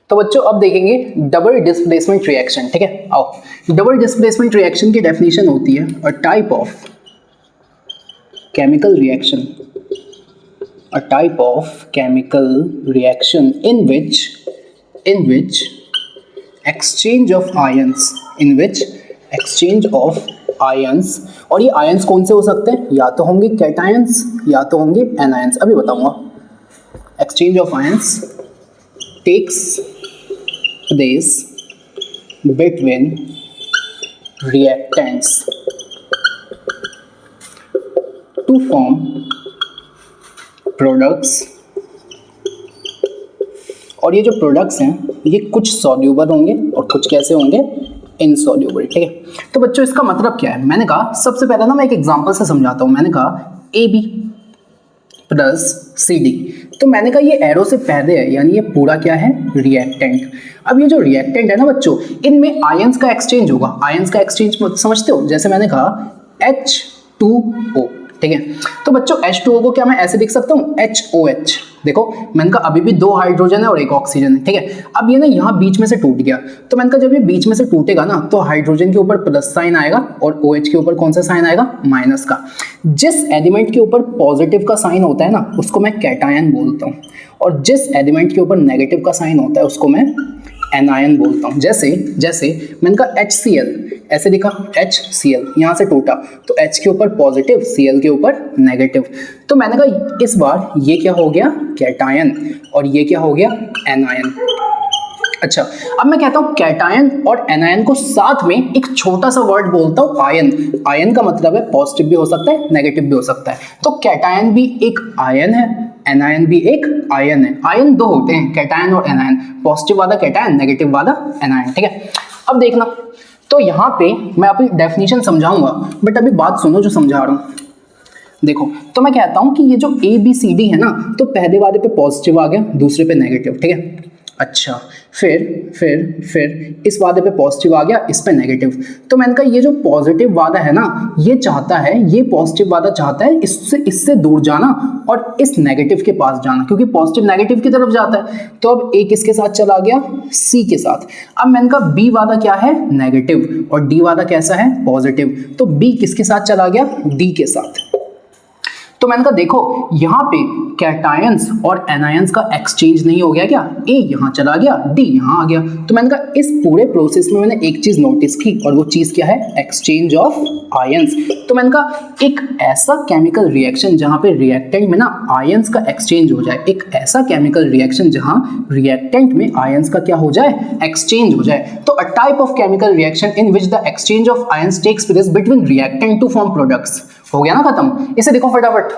तो बच्चों अब देखेंगे डबल डिस्प्लेसमेंट रिएक्शन। ठीक है, आओ। डबल डिस्प्लेसमेंट रिएक्शन की डेफिनेशन होती है अ type of chemical reaction, a type of chemical reaction in which exchange of ions, और ये आयंस कौन से हो सकते हैं, या तो होंगे कैटायंस या तो होंगे एनायंस, अभी बताऊंगा। Exchange of ions takes place between reactants to form products, और ये जो प्रोडक्ट्स हैं ये कुछ सॉल्यूबल होंगे और कुछ कैसे होंगे, इनसॉल्यूबल। ठीक है, तो बच्चों इसका मतलब क्या है, मैंने कहा सबसे पहले ना मैं एक एग्जांपल से समझाता हूं। मैंने कहा AB प्लस CD, तो मैंने कहा ये एरो से पहले है, यानी ये पूरा क्या है, रिएक्टेंट। अब ये जो रिएक्टेंट है ना बच्चों, इनमें आयंस का एक्सचेंज होगा। आयंस का एक्सचेंज समझते हो, जैसे मैंने कहा H2O। ठीक है, तो बच्चों H2O को क्या मैं ऐसे लिख सकता हूँ, HOH। देखो मैंने कहा अभी भी 2 हाइड्रोजन है और 1 ऑक्सीजन है। ठीक है, अब ये ना यहाँ बीच में से टूट गया, तो मैंने कहा जब ये बीच में से टूटेगा ना तो हाइड्रोजन के ऊपर प्लस साइन आएगा और OH के ऊपर कौन सा साइन आएगा, माइनस का। जिस एलिमेंट के ऊपर पॉजिटिव का साइन होता है ना उसको मैं कैटायन बोलता हूँ, और जिस एलिमेंट के ऊपर नेगेटिव का साइन होता है उसको मैं एनायन बोलता हूँ। जैसे मैंने कहा HCl, ऐसे लिखा HCl, यहाँ से टूटा तो H के ऊपर पॉजिटिव, Cl के ऊपर नेगेटिव, तो मैंने कहा इस बार ये क्या हो गया, कैटायन, और ये क्या हो गया, एनायन। अच्छा, अब मैं कहता हूं कैटायन और एनायन को साथ में एक छोटा सा वर्ड बोलता हूं, आयन। आयन का मतलब है पॉजिटिव भी हो सकता है, नेगेटिव भी हो सकता है, तो कैटायन भी एक आयन है, एनायन भी एक आयन है। आयन 2 होते हैं, कैटायन और एनायन, पॉजिटिव वाला कैटायन, नेगेटिव वाला एनायन। ठीक है, अब देखना, तो यहाँ पे मैं अभी डेफिनेशन समझाऊंगा, बट अभी बात सुनो जो समझा रहा हूँ। देखो, तो मैं कहता हूं कि ये जो ABCD है ना, तो पहले वाले पे पॉजिटिव आ गया, दूसरे पे नेगेटिव। ठीक है, अच्छा, फिर इस वाले पे पॉजिटिव आ गया, इस पे नेगेटिव। तो मैंने कहा ये जो पॉजिटिव वाला है ना, ये चाहता है, ये पॉजिटिव वाला चाहता है इससे दूर जाना और इस नेगेटिव के पास जाना, क्योंकि पॉजिटिव नेगेटिव की तरफ जाता है। तो अब A किसके साथ चला गया, C के साथ। अब मैंने कहा B वाला क्या है, नेगेटिव, और D वाला कैसा है, पॉजिटिव, तो B किसके साथ चला गया, D के साथ। तो मैंने कहा देखो यहाँ पे कैटायंस और एनायंस का एक्सचेंज नहीं हो गया क्या, A यहाँ चला गया, D यहाँ आ गया। तो मैंने कहा इस पूरे प्रोसेस में मैंने एक चीज नोटिस की, और वो चीज क्या है, एक्सचेंज ऑफ आयंस। तो मैंने कहा एक ऐसा केमिकल रिएक्शन जहाँ पे रिएक्टेंट में ना आयंस का एक्सचेंज हो जाए, एक ऐसा केमिकल रिएक्शन जहाँ रिएक्टेंट में आयंस का क्या हो जाए, एक्सचेंज हो जाए। तो a type of chemical reaction in which the exchange of ions takes place between reactant to form products. हो गया ना खत्म, इसे देखो फटाफट।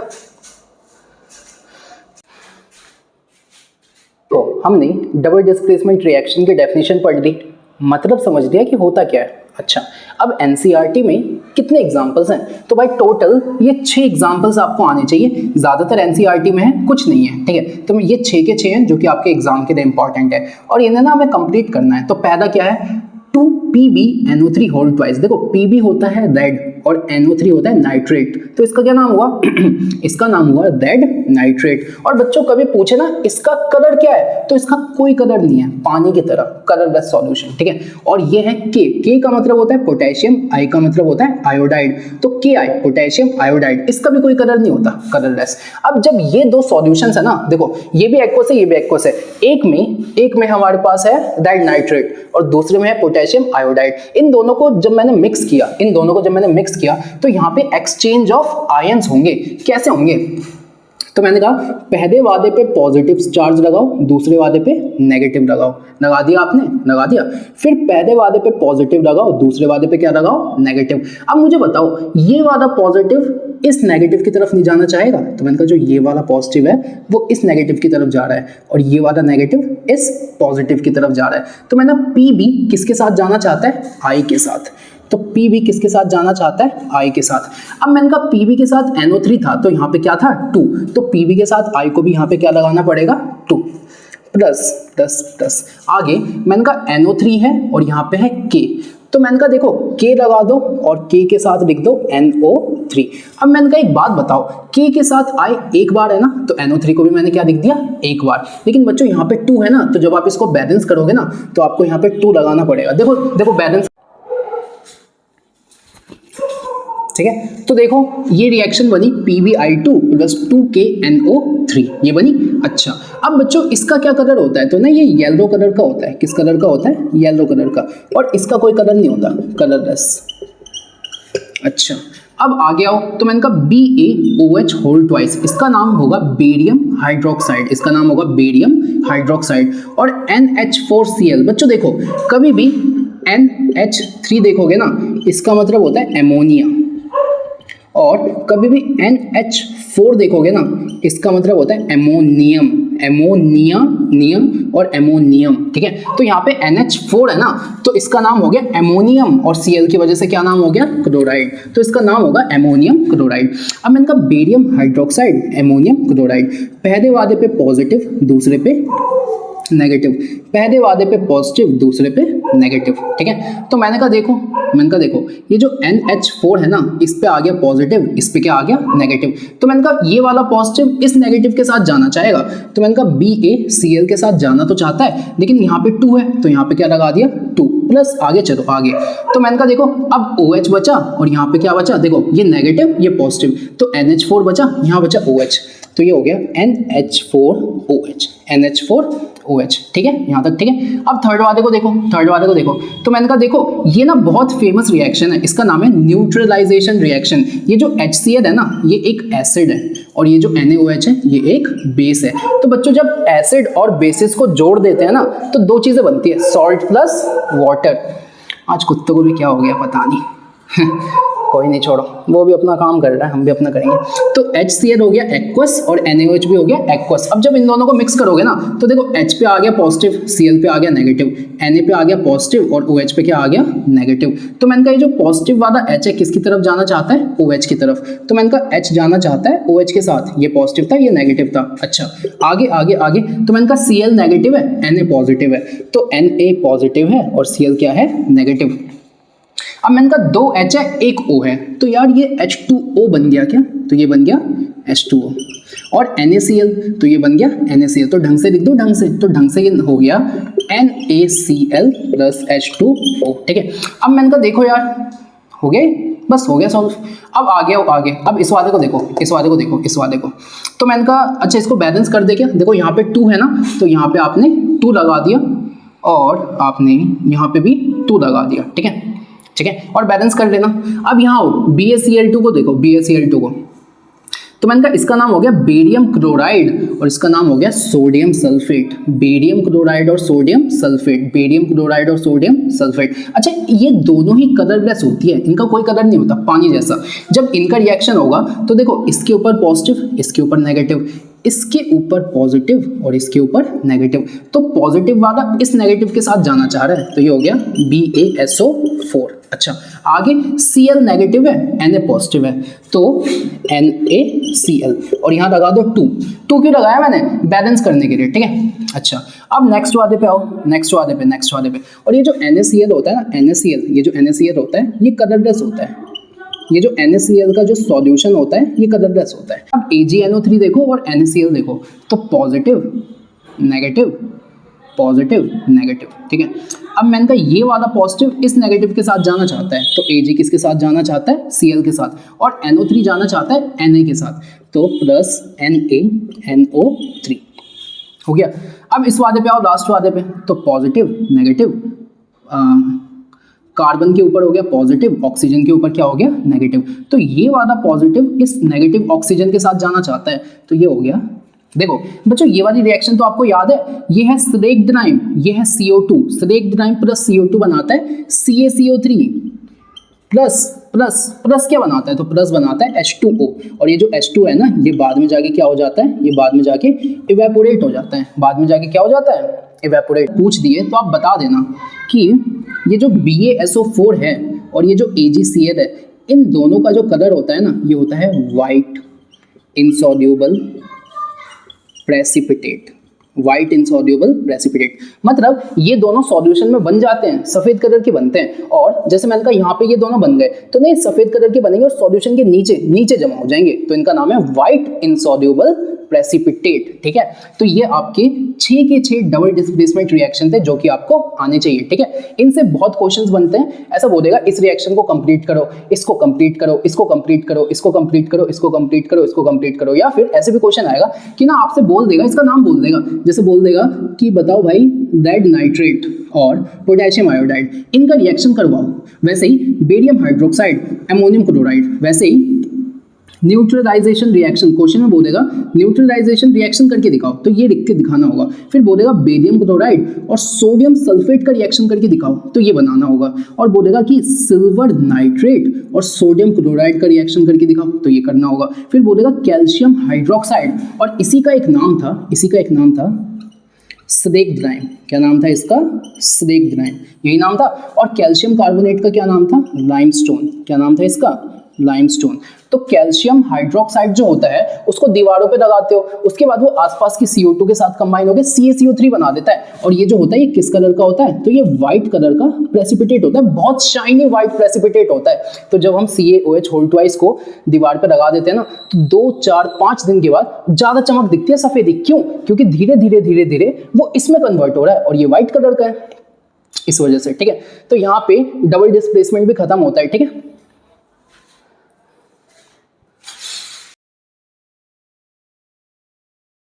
तो हमने डबल डिस्प्लेसमेंट रिएक्शन की डेफिनेशन पढ़ ली, मतलब समझ लिया कि होता क्या है। अच्छा, अब एनसीईआरटी में कितने एग्जाम्पल्स हैं, तो भाई टोटल ये 6 एग्जाम्पल्स आपको आने चाहिए, ज्यादातर एनसीईआरटी में है, कुछ नहीं है। ठीक है, तो ये 6 के 6 हैं जो कि आपके एग्जाम के लिए इंपॉर्टेंट है, और इन्हें ना हमें कंप्लीट करना है। तो पहला क्या है, 2PbNO3 होल ट्वाइस। देखो Pb होता है रेड और NO3 होता है नाइट्रेट, तो इसका क्या नाम हुआ इसका नाम हुआ रेड नाइट्रेट। और बच्चों कभी पूछे ना इसका कलर क्या है, तो इसका कोई कलर नहीं है, पानी की तरह कलरलेस सॉल्यूशन। ठीक है, और ये है K का मतलब होता है पोटेशियम, I का मतलब होता है आयोडाइड, तो Ki पोटेशियम आयोडाइड, इसका भी कोई कलर नहीं होता, कलरलेस। अब जब ये 2 सॉल्यूशंस है ना, देखो ये भी एक्वस है, ये भी एक्वस है, एक में हमारे पास है रेड नाइट्रेट और दूसरे में है पोटेशियम आयोडाइड। इन दोनों को जब मैंने मिक्स किया तो यहाँ पे एक्सचेंज ऑफ आयंस होंगे। कैसे होंगे, तो मैंने कहा पहले वादे पे पॉजिटिव चार्ज लगाओ, दूसरे वादे पे नेगेटिव लगाओ। लगा दिया आपने, लगा दिया। फिर पहले वादे पे पॉजिटिव लगाओ, दूसरे वादे पे क्या लगाओ, नेगेटिव। अब मुझे बताओ ये वाला पॉजिटिव इस नेगेटिव की तरफ नहीं जाना चाहेगा, तो मैंने कहा जो ये वाला पॉजिटिव है वो इस नेगेटिव की तरफ जा रहा है और ये वाला नेगेटिव इस पॉजिटिव की तरफ जा रहा है। तो मैंने Pb किसके साथ जाना चाहता है, I के साथ। तो Pb किसके साथ जाना चाहता है, I के साथ। अब मैंने कहा Pb के साथ NO3 था, तो यहाँ पे क्या था 2, तो Pb के साथ I को भी यहाँ पे क्या लगाना पड़ेगा 2 प्लस प्लस प्लस। आगे मैंने कहा NO3 है और यहाँ पे है K, तो मैंने कहा देखो K लगा दो और K के साथ लिख दो NO3। अब मैंने कहा एक बात बताओ, K के साथ I एक बार है ना, तो NO3 को भी मैंने क्या लिख दिया, एक बार। लेकिन बच्चों यहाँ पे 2 है ना, तो जब आप इसको बैलेंस करोगे ना तो आपको यहाँ पे 2 लगाना पड़ेगा। देखो देखो बैलेंस, ठीक है। तो देखो ये रिएक्शन बनी PbI2 प्लस 2KNO3, ये बनी। अच्छा अब बच्चों इसका क्या कलर होता है, तो ना ये येलो कलर का होता है। किस कलर का होता है, येलो कलर का। और इसका कोई कलर नहीं होता, कलरलेस। अच्छा अब आगे आओ, तो मैंने कहा BaOH होल ट्वाइस, इसका नाम होगा बेरियम हाइड्रोक्साइड, इसका नाम होगा बेरियम हाइड्रोक्साइड। और NH4Cl, बच्चों देखो कभी भी NH3 देखोगे ना, इसका मतलब होता है एमोनिया। और कभी भी NH4 देखोगे ना, इसका मतलब होता है एमोनियम, एमोनिया, नियम और एमोनियम, ठीक है। तो यहाँ पे NH4 है ना, तो इसका नाम हो गया एमोनियम, और Cl की वजह से क्या नाम हो गया, क्लोराइड, तो इसका नाम होगा एमोनियम क्लोराइड। अब मैंने कहा बेरियम हाइड्रोक्साइड, एमोनियम क्लोराइड, पहले वादे पे पॉजिटिव, दूसरे पे नेगेटिव, पहले वादे पे पॉजिटिव, दूसरे पे नेगेटिव, ठीक है। तो मैंने कहा देखो ये जो NH4 है ना, इस पे आ गया पॉजिटिव, इस पे क्या आ गया, नेगेटिव। तो मैंने कहा ये वाला पॉजिटिव इस नेगेटिव के साथ जाना चाहेगा, तो मैंने कहा BaCl के साथ जाना तो चाहता है, लेकिन यहाँ पे 2 है, तो यहाँ पे क्या लगा दिया, 2 प्लस, आगे चलो आगे। तो मैंने कहा देखो अब OH बचा, और यहाँ पे क्या बचा, देखो ये नेगेटिव ये पॉजिटिव, तो NH4 बचा, यहाँ बचा OH, तो ये हो गया NH4OH, NH4OH, ठीक है, यहाँ तक ठीक है। अब थर्ड वाले को देखो, तो मैंने कहा देखो ये ना बहुत फेमस रिएक्शन है, इसका नाम है न्यूट्रलाइजेशन रिएक्शन। ये जो HCl है ना, ये एक एसिड है, और ये जो NaOH है ये एक बेस है। तो बच्चों जब एसिड और बेसिस को जोड़ देते हैं ना, तो 2 चीजें बनती है, सॉल्ट प्लस वाटर। आज कुत्ते को भी क्या हो गया पता नहीं कोई नहीं, छोड़ो, वो भी अपना काम कर रहा है, हम भी अपना करेंगे। तो HCl हो गया एक्वस और NaOH भी हो गया एक्वस। अब जब इन दोनों को मिक्स करोगे ना, तो देखो H पे आ गया पॉजिटिव, Cl पे आ गया नेगेटिव, Na पे आ गया पॉजिटिव और OH पे क्या आ गया, नेगेटिव। तो मैंने कहा ये जो पॉजिटिव वाला H है किसकी तरफ जाना चाहता है, OH की तरफ। तो मैंने कहा H जाना चाहता है OH के साथ, ये पॉजिटिव था ये नेगेटिव था। अच्छा आगे आगे आगे, तो मैंने कहा Cl नेगेटिव है, Na पॉजिटिव है, तो Na पॉजिटिव है और Cl क्या है, नेगेटिव। अब मैंने कहा 2 H है 1 O है, तो यार ये H2O बन गया क्या, तो ये बन गया H2O। और NaCl, तो ये बन गया NaCl, तो ढंग से लिख दो, ढंग से ये हो गया NaCl प्लस H2O, ठीक है। अब मैंने कहा देखो यार हो गए, बस हो गया सॉल्व। अब आगे अब इस वाले को देखो, तो मैंने कहा अच्छा इसको बैलेंस कर दे क्या, देखो यहाँ पे 2 है ना, तो यहाँ पे आपने 2 लगा दिया और आपने यहाँ पे भी 2 लगा दिया, ठीक है, और बैलेंस कर लेना। अब यहाँ आओ BaCl2 को देखो, BaCl2 को, तो मैंने कहा इसका नाम हो गया बेरियम क्लोराइड और इसका नाम हो गया सोडियम सल्फेट, बेरियम क्लोराइड और सोडियम सल्फेट, अच्छा ये दोनों ही कलरलेस होती है, इनका कोई कलर नहीं होता, पानी जैसा। जब इनका रिएक्शन होगा तो देखो इसके ऊपर पॉजिटिव, इसके ऊपर नेगेटिव, इसके ऊपर पॉजिटिव और इसके ऊपर नेगेटिव, तो पॉजिटिव वाला इस नेगेटिव के साथ जाना चाह रहा है, तो ये हो गया BaSO4। अच्छा आगे Cl नेगेटिव है, Na पॉजिटिव है, तो NaCl, और यहाँ लगा दो 2 क्यों लगाया मैंने, बैलेंस करने के लिए, ठीक है। अच्छा अब नेक्स्ट वाले पे आओ, नेक्स्ट वाले पे, और ये जो NaCl होता है ना, ये जो NaCl होता है ये कलरलेस होता है, ये जो NaCl का जो सॉल्यूशन होता है ये कलरलेस होता है। अब AgNO3 देखो और NaCl देखो, तो पॉजिटिव नेगेटिव, ठीक है। अब मैंने कहा ये वाला पॉजिटिव इस नेगेटिव के साथ जाना चाहता है, तो Ag किसके साथ जाना चाहता है, Cl के साथ, और NO3 जाना चाहता है Na के साथ, तो प्लस NaNO3 हो गया। अब इस वादे पे आओ, लास्ट वादे पे, तो पॉजिटिव नेगेटिव, कार्बन के ऊपर हो गया पॉजिटिव, ऑक्सीजन के ऊपर क्या हो गया, नेगेटिव, तो ये वाला पॉजिटिव इस नेगेटिव ऑक्सीजन के साथ जाना चाहता है, तो ये हो गया। देखो बच्चों ये वाली रिएक्शन तो आपको याद है, ये है सिलेक्डेनाइम, ये है CO2, सिलेक्डेनाइम प्लस CO2 बनाता है CaCO3 प्लस क्या बनाता है, तो प्लस बनाता है H2O, और ये जो H2 है ना ये बाद में जाके क्या हो जाता है, ये बाद में जाके इवेपोरेट हो जाता है, बाद में जाके क्या हो जाता है, इवेपोरेट। पूछ दिए तो आप बता देना कि ये जो BaSO4 है और ये जो AgCl है, इन दोनों का जो कलर होता है ना, ये होता है white insoluble precipitate, white insoluble precipitate. मतलब ये दोनों सॉल्यूशन में बन जाते हैं, सफेद कलर के बनते हैं, और जैसे मैंने कहा यहाँ पे ये दोनों बन गए तो नहीं सफेद कलर के बनेंगे और सॉल्यूशन के नीचे नीचे जमा हो जाएंगे, तो इनका नाम है व्हाइट इनसॉल्युबल प्रेसिपिटेट। ठीक है, तो ये आपके 6 के 6 डबल डिस्प्लेसमेंट रिएक्शन थे जो कि आपको आने चाहिए। ठीक है, इनसे बहुत क्वेश्चंस बनते हैं, ऐसा बोलेगा इस रिएक्शन को कंप्लीट करो, इसको कंप्लीट करो, इसको कंप्लीट करो, इसको कंप्लीट करो, इसको कंप्लीट करो, इसको कंप्लीट करो, या फिर ऐसे भी क्वेश्चन आएगा कि ना आपसे बोल देगा, इसका नाम बोल देगा, जैसे बोल देगा कि बताओ भाई लेड नाइट्रेट और पोटेशियम आयोडाइड इनका रिएक्शन करवाओ, वैसे ही बेरियम हाइड्रोक्साइड अमोनियम क्लोराइड, वैसे ही न्यूट्रलाइजेशन रिएक्शन, क्वेश्चन में बोलेगा न्यूट्रलाइजेशन रिएक्शन करके दिखाओ, तो ये लिख के दिखाना होगा। फिर बोलेगा बेरियम क्लोराइड और सोडियम सल्फेट का रिएक्शन करके दिखाओ, तो ये बनाना होगा। और बोलेगा कि सिल्वर नाइट्रेट और सोडियम क्लोराइड का रिएक्शन करके दिखाओ, तो ये करना होगा। फिर बोलेगा कैल्शियम हाइड्रोक्साइड, और इसी का एक नाम था स्लेग्ड्राइम। क्या नाम था इसका? स्लेग्ड्राइम, यही नाम था। और कैल्शियम कार्बोनेट का क्या नाम था? लाइमस्टोन। क्या नाम था इसका? लाइमस्टोन। तो कैल्शियम हाइड्रोक्साइड जो होता है उसको दीवारों पे लगाते हो, उसके बाद वो आसपास की CO2 के साथ कंबाइन होकर CaCO3 बना देता है, और ये जो होता है ये किस कलर का होता है? तो ये व्हाइट कलर का प्रेसिपिटेट होता है, बहुत शाइनी व्हाइट प्रेसिपिटेट होता है। तो जब हम CaOH होल ट्वाइस को दीवार पे लगा देते हैं ना, तो 2, 4, 5 दिन के बाद ज्यादा चमक दिखती है सफेदी। क्यों? क्योंकि धीरे धीरे वो इसमें कन्वर्ट हो रहा है और ये व्हाइट कलर का है, इस वजह से। ठीक है, तो यहाँ पे डबल डिस्प्लेसमेंट भी खत्म होता है। ठीक है,